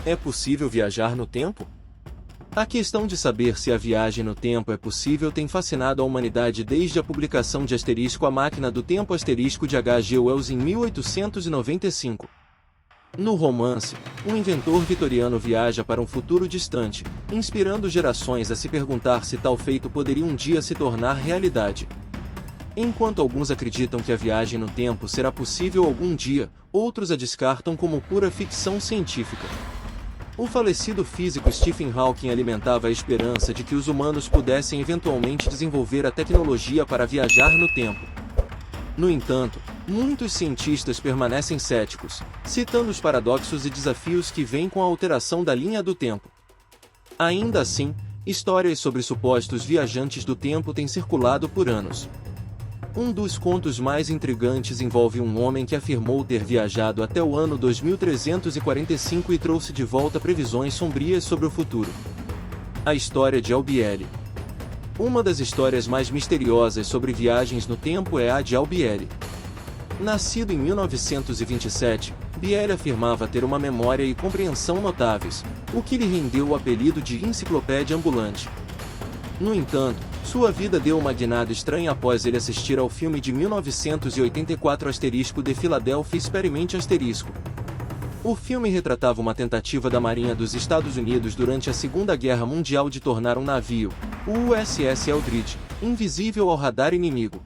É possível viajar no tempo? A questão de saber se a viagem no tempo é possível tem fascinado a humanidade desde a publicação de A Máquina do Tempo de H.G. Wells em 1895. No romance, um inventor vitoriano viaja para um futuro distante, inspirando gerações a se perguntar se tal feito poderia um dia se tornar realidade. Enquanto alguns acreditam que a viagem no tempo será possível algum dia, outros a descartam como pura ficção científica. O falecido físico Stephen Hawking alimentava a esperança de que os humanos pudessem eventualmente desenvolver a tecnologia para viajar no tempo. No entanto, muitos cientistas permanecem céticos, citando os paradoxos e desafios que vêm com a alteração da linha do tempo. Ainda assim, histórias sobre supostos viajantes do tempo têm circulado por anos. Um dos contos mais intrigantes envolve um homem que afirmou ter viajado até o ano 2345 e trouxe de volta previsões sombrias sobre o futuro. A história de Albieri. Uma das histórias mais misteriosas sobre viagens no tempo é a de Albieri. Nascido em 1927, Bieri afirmava ter uma memória e compreensão notáveis, o que lhe rendeu o apelido de enciclopédia ambulante. No entanto, sua vida deu uma guinada estranha após ele assistir ao filme de 1984 The Philadelphia Experiment ***. O filme retratava uma tentativa da Marinha dos Estados Unidos durante a Segunda Guerra Mundial de tornar um navio, o USS Eldridge, invisível ao radar inimigo.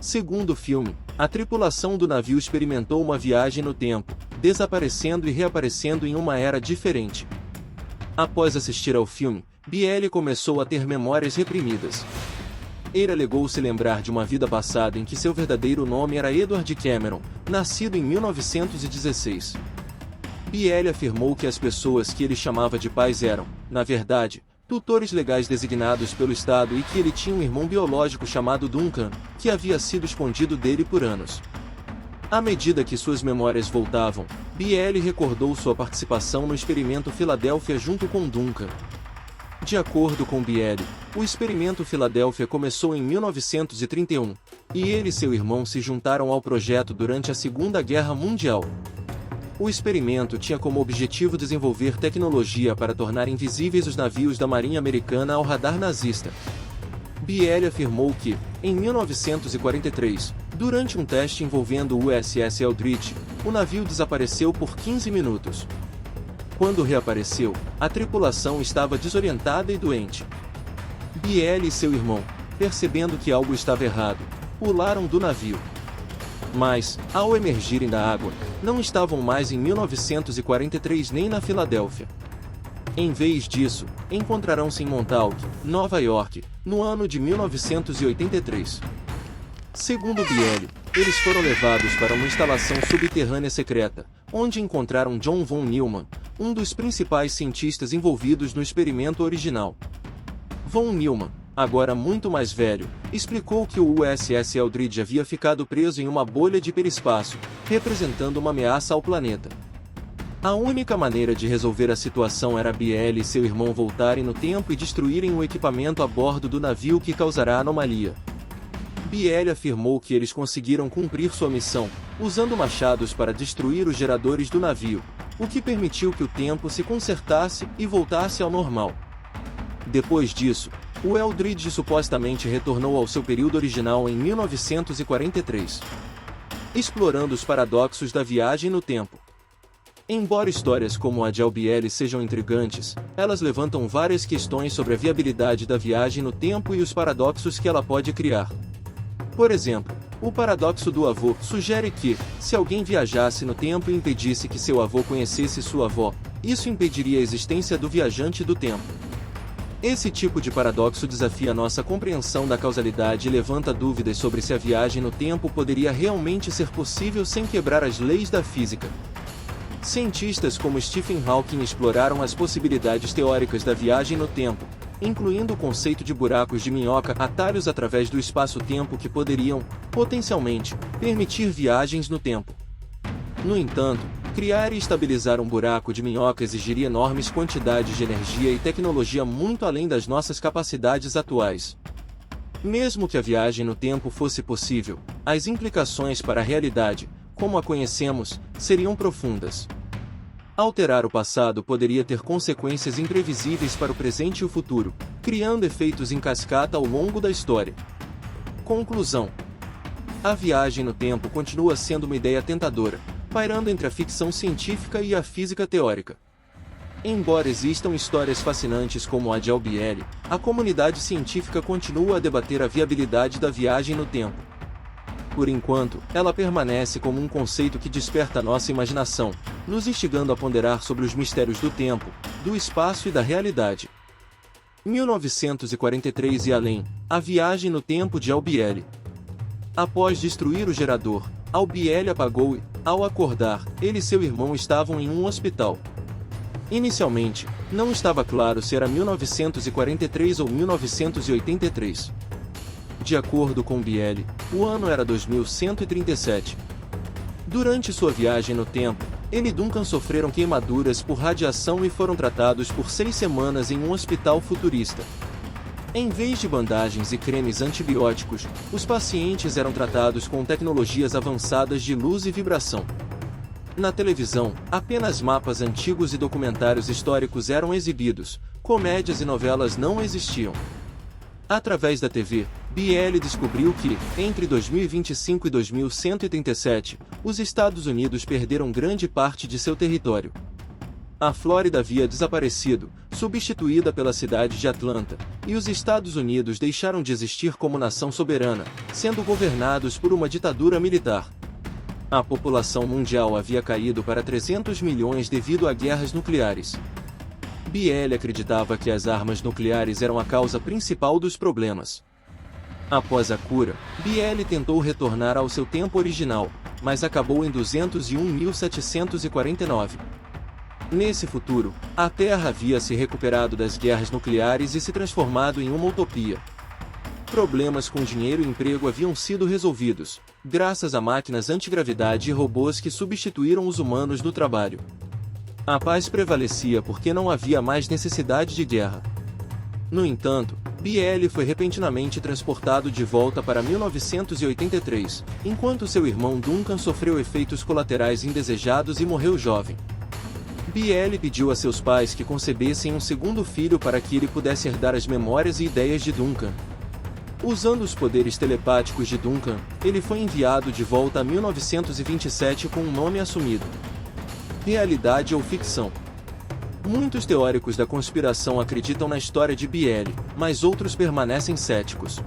Segundo o filme, a tripulação do navio experimentou uma viagem no tempo, desaparecendo e reaparecendo em uma era diferente. Após assistir ao filme, Bieli começou a ter memórias reprimidas. Ele alegou se lembrar de uma vida passada em que seu verdadeiro nome era Edward Cameron, nascido em 1916. Bieli afirmou que as pessoas que ele chamava de pais eram, na verdade, tutores legais designados pelo Estado e que ele tinha um irmão biológico chamado Duncan, que havia sido escondido dele por anos. À medida que suas memórias voltavam, Bieli recordou sua participação no experimento Filadélfia junto com Duncan. De acordo com Bieli, o experimento Filadélfia começou em 1931, e ele e seu irmão se juntaram ao projeto durante a Segunda Guerra Mundial. O experimento tinha como objetivo desenvolver tecnologia para tornar invisíveis os navios da Marinha Americana ao radar nazista. Bieli afirmou que, em 1943, durante um teste envolvendo o USS Eldridge, o navio desapareceu por 15 minutos. Quando reapareceu, a tripulação estava desorientada e doente. Bieli e seu irmão, percebendo que algo estava errado, pularam do navio. Mas, ao emergirem da água, não estavam mais em 1943 nem na Filadélfia. Em vez disso, encontrarão-se em Montauk, Nova York, no ano de 1983. Segundo Bieli, eles foram levados para uma instalação subterrânea secreta, onde encontraram John von Neumann, um dos principais cientistas envolvidos no experimento original. Von Neumann, agora muito mais velho, explicou que o USS Eldridge havia ficado preso em uma bolha de hiperespaço, representando uma ameaça ao planeta. A única maneira de resolver a situação era Bieli e seu irmão voltarem no tempo e destruírem o equipamento a bordo do navio que causará a anomalia. Bieli afirmou que eles conseguiram cumprir sua missão, usando machados para destruir os geradores do navio, o que permitiu que o tempo se consertasse e voltasse ao normal. Depois disso, o Eldridge supostamente retornou ao seu período original em 1943. Explorando os paradoxos da viagem no tempo. Embora histórias como a de Albieri sejam intrigantes, elas levantam várias questões sobre a viabilidade da viagem no tempo e os paradoxos que ela pode criar. Por exemplo, o paradoxo do avô sugere que, se alguém viajasse no tempo e impedisse que seu avô conhecesse sua avó, isso impediria a existência do viajante do tempo. Esse tipo de paradoxo desafia nossa compreensão da causalidade e levanta dúvidas sobre se a viagem no tempo poderia realmente ser possível sem quebrar as leis da física. Cientistas como Stephen Hawking exploraram as possibilidades teóricas da viagem no tempo, incluindo o conceito de buracos de minhoca, atalhos através do espaço-tempo que poderiam, potencialmente, permitir viagens no tempo. No entanto, criar e estabilizar um buraco de minhoca exigiria enormes quantidades de energia e tecnologia muito além das nossas capacidades atuais. Mesmo que a viagem no tempo fosse possível, as implicações para a realidade, como a conhecemos, seriam profundas. Alterar o passado poderia ter consequências imprevisíveis para o presente e o futuro, criando efeitos em cascata ao longo da história. Conclusão: a viagem no tempo continua sendo uma ideia tentadora, pairando entre a ficção científica e a física teórica. Embora existam histórias fascinantes como a de Albieri, a comunidade científica continua a debater a viabilidade da viagem no tempo. Por enquanto, ela permanece como um conceito que desperta nossa imaginação, nos instigando a ponderar sobre os mistérios do tempo, do espaço e da realidade. 1943 e além, a viagem no tempo de Albieri. Após destruir o gerador, Albieri apagou e, ao acordar, ele e seu irmão estavam em um hospital. Inicialmente, não estava claro se era 1943 ou 1983. De acordo com Bieli, o ano era 2137. Durante sua viagem no tempo, ele e Duncan sofreram queimaduras por radiação e foram tratados por 6 semanas em um hospital futurista. Em vez de bandagens e cremes antibióticos, os pacientes eram tratados com tecnologias avançadas de luz e vibração. Na televisão, apenas mapas antigos e documentários históricos eram exibidos, comédias e novelas não existiam. Através da TV, Bieli descobriu que, entre 2025 e 2137, os Estados Unidos perderam grande parte de seu território. A Flórida havia desaparecido, substituída pela cidade de Atlanta, e os Estados Unidos deixaram de existir como nação soberana, sendo governados por uma ditadura militar. A população mundial havia caído para 300 milhões devido a guerras nucleares. Bieli acreditava que as armas nucleares eram a causa principal dos problemas. Após a cura, Bieli tentou retornar ao seu tempo original, mas acabou em 201.749. Nesse futuro, a Terra havia se recuperado das guerras nucleares e se transformado em uma utopia. Problemas com dinheiro e emprego haviam sido resolvidos, graças a máquinas antigravidade e robôs que substituíram os humanos no trabalho. A paz prevalecia porque não havia mais necessidade de guerra. No entanto, Bieli foi repentinamente transportado de volta para 1983, enquanto seu irmão Duncan sofreu efeitos colaterais indesejados e morreu jovem. Bieli pediu a seus pais que concebessem um segundo filho para que ele pudesse herdar as memórias e ideias de Duncan. Usando os poderes telepáticos de Duncan, ele foi enviado de volta a 1927 com um nome assumido. Realidade ou ficção? Muitos teóricos da conspiração acreditam na história de Bieli, mas outros permanecem céticos.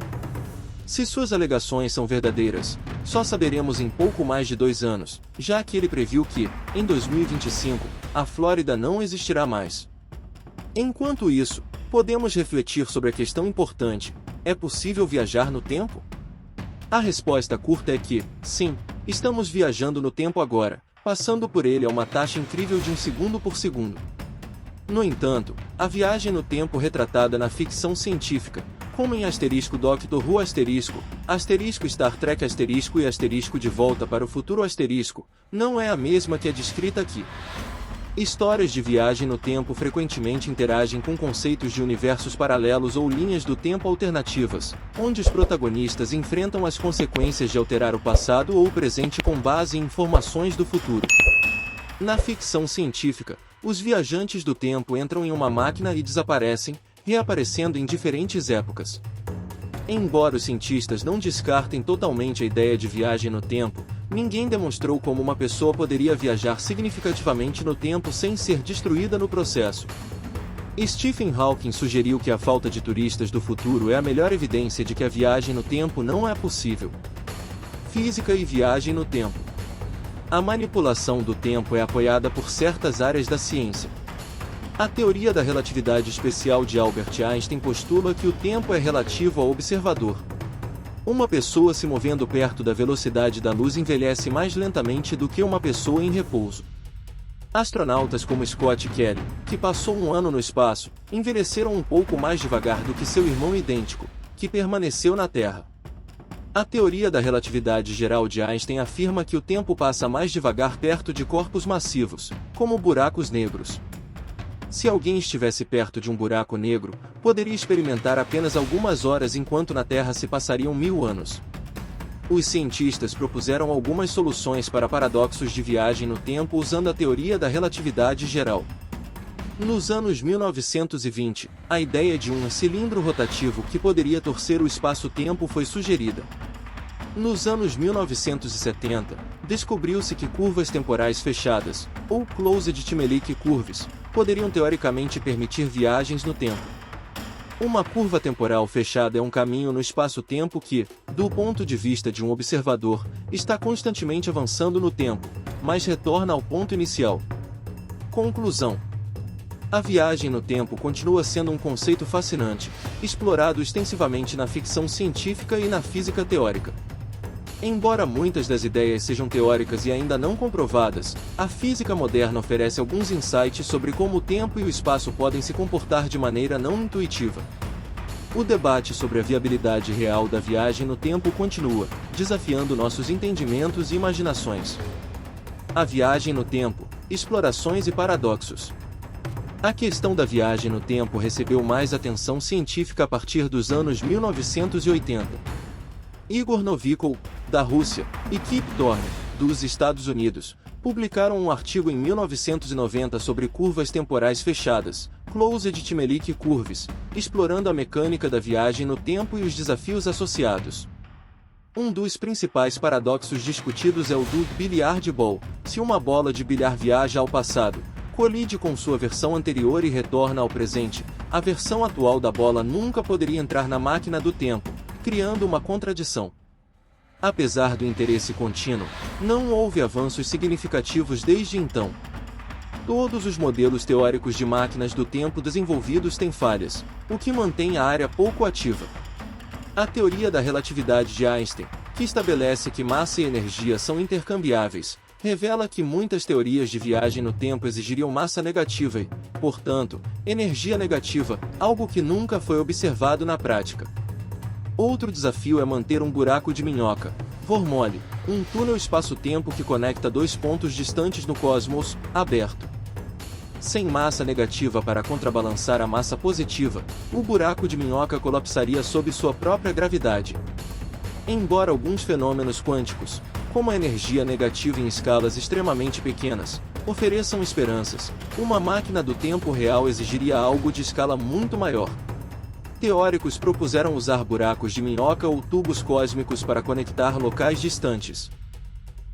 Se suas alegações são verdadeiras, só saberemos em pouco mais de 2 anos, já que ele previu que, em 2025, a Flórida não existirá mais. Enquanto isso, podemos refletir sobre a questão importante: é possível viajar no tempo? A resposta curta é que, sim, estamos viajando no tempo agora, passando por ele a uma taxa incrível de 1 segundo por segundo. No entanto, a viagem no tempo retratada na ficção científica, como em Doctor Who Star Trek e De Volta para o Futuro não é a mesma que a descrita aqui. Histórias de viagem no tempo frequentemente interagem com conceitos de universos paralelos ou linhas do tempo alternativas, onde os protagonistas enfrentam as consequências de alterar o passado ou o presente com base em informações do futuro. Na ficção científica, os viajantes do tempo entram em uma máquina e desaparecem, reaparecendo em diferentes épocas. Embora os cientistas não descartem totalmente a ideia de viagem no tempo, ninguém demonstrou como uma pessoa poderia viajar significativamente no tempo sem ser destruída no processo. Stephen Hawking sugeriu que a falta de turistas do futuro é a melhor evidência de que a viagem no tempo não é possível. Física e viagem no tempo. A manipulação do tempo é apoiada por certas áreas da ciência. A teoria da relatividade especial de Albert Einstein postula que o tempo é relativo ao observador. Uma pessoa se movendo perto da velocidade da luz envelhece mais lentamente do que uma pessoa em repouso. Astronautas como Scott Kelly, que passou 1 ano no espaço, envelheceram um pouco mais devagar do que seu irmão idêntico, que permaneceu na Terra. A teoria da relatividade geral de Einstein afirma que o tempo passa mais devagar perto de corpos massivos, como buracos negros. Se alguém estivesse perto de um buraco negro, poderia experimentar apenas algumas horas enquanto na Terra se passariam 1000 anos. Os cientistas propuseram algumas soluções para paradoxos de viagem no tempo usando a teoria da relatividade geral. Nos anos 1920, a ideia de um cilindro rotativo que poderia torcer o espaço-tempo foi sugerida. Nos anos 1970, descobriu-se que curvas temporais fechadas, ou closed-Timelic curves, poderiam teoricamente permitir viagens no tempo. Uma curva temporal fechada é um caminho no espaço-tempo que, do ponto de vista de um observador, está constantemente avançando no tempo, mas retorna ao ponto inicial. Conclusão: a viagem no tempo continua sendo um conceito fascinante, explorado extensivamente na ficção científica e na física teórica. Embora muitas das ideias sejam teóricas e ainda não comprovadas, a física moderna oferece alguns insights sobre como o tempo e o espaço podem se comportar de maneira não intuitiva. O debate sobre a viabilidade real da viagem no tempo continua, desafiando nossos entendimentos e imaginações. A viagem no tempo, explorações e paradoxos. A questão da viagem no tempo recebeu mais atenção científica a partir dos anos 1980. Igor Novikov, da Rússia, e Kip Thorne, dos Estados Unidos, publicaram um artigo em 1990 sobre curvas temporais fechadas, closed-Timelic curves, explorando a mecânica da viagem no tempo e os desafios associados. Um dos principais paradoxos discutidos é o do billiard ball. Se uma bola de bilhar viaja ao passado, colide com sua versão anterior e retorna ao presente, a versão atual da bola nunca poderia entrar na máquina do tempo, criando uma contradição. Apesar do interesse contínuo, não houve avanços significativos desde então. Todos os modelos teóricos de máquinas do tempo desenvolvidos têm falhas, o que mantém a área pouco ativa. A teoria da relatividade de Einstein, que estabelece que massa e energia são intercambiáveis, revela que muitas teorias de viagem no tempo exigiriam massa negativa e, portanto, energia negativa, algo que nunca foi observado na prática. Outro desafio é manter um buraco de minhoca, wormhole, um túnel espaço-tempo que conecta dois pontos distantes no cosmos, aberto. Sem massa negativa para contrabalançar a massa positiva, o buraco de minhoca colapsaria sob sua própria gravidade. Embora alguns fenômenos quânticos, como a energia negativa em escalas extremamente pequenas, ofereçam esperanças, uma máquina do tempo real exigiria algo de escala muito maior. Teóricos propuseram usar buracos de minhoca ou tubos cósmicos para conectar locais distantes.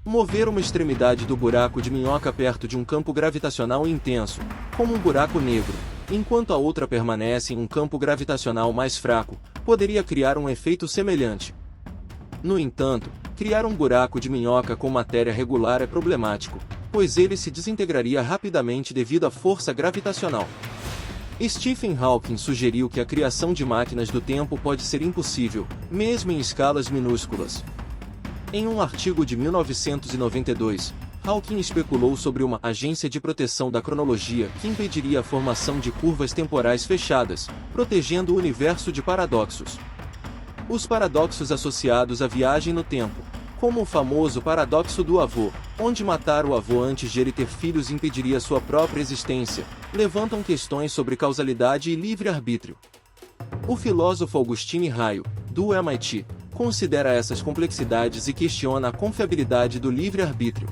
Mover uma extremidade do buraco de minhoca perto de um campo gravitacional intenso, como um buraco negro, enquanto a outra permanece em um campo gravitacional mais fraco, poderia criar um efeito semelhante. No entanto, criar um buraco de minhoca com matéria regular é problemático, pois ele se desintegraria rapidamente devido à força gravitacional. Stephen Hawking sugeriu que a criação de máquinas do tempo pode ser impossível, mesmo em escalas minúsculas. Em um artigo de 1992, Hawking especulou sobre uma agência de proteção da cronologia que impediria a formação de curvas temporais fechadas, protegendo o universo de paradoxos. Os paradoxos associados à viagem no tempo, como o famoso paradoxo do avô, onde matar o avô antes de ele ter filhos impediria sua própria existência, levantam questões sobre causalidade e livre-arbítrio. O filósofo Augustine Raio, do MIT, considera essas complexidades e questiona a confiabilidade do livre-arbítrio.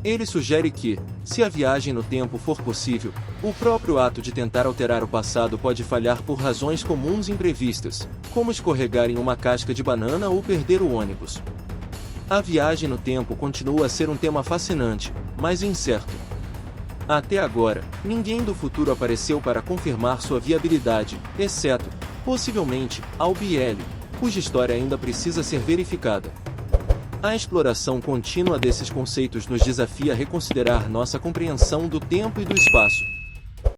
Ele sugere que, se a viagem no tempo for possível, o próprio ato de tentar alterar o passado pode falhar por razões comuns imprevistas, como escorregar em uma casca de banana ou perder o ônibus. A viagem no tempo continua a ser um tema fascinante, mas incerto. Até agora, ninguém do futuro apareceu para confirmar sua viabilidade, exceto, possivelmente, Albiel, cuja história ainda precisa ser verificada. A exploração contínua desses conceitos nos desafia a reconsiderar nossa compreensão do tempo e do espaço.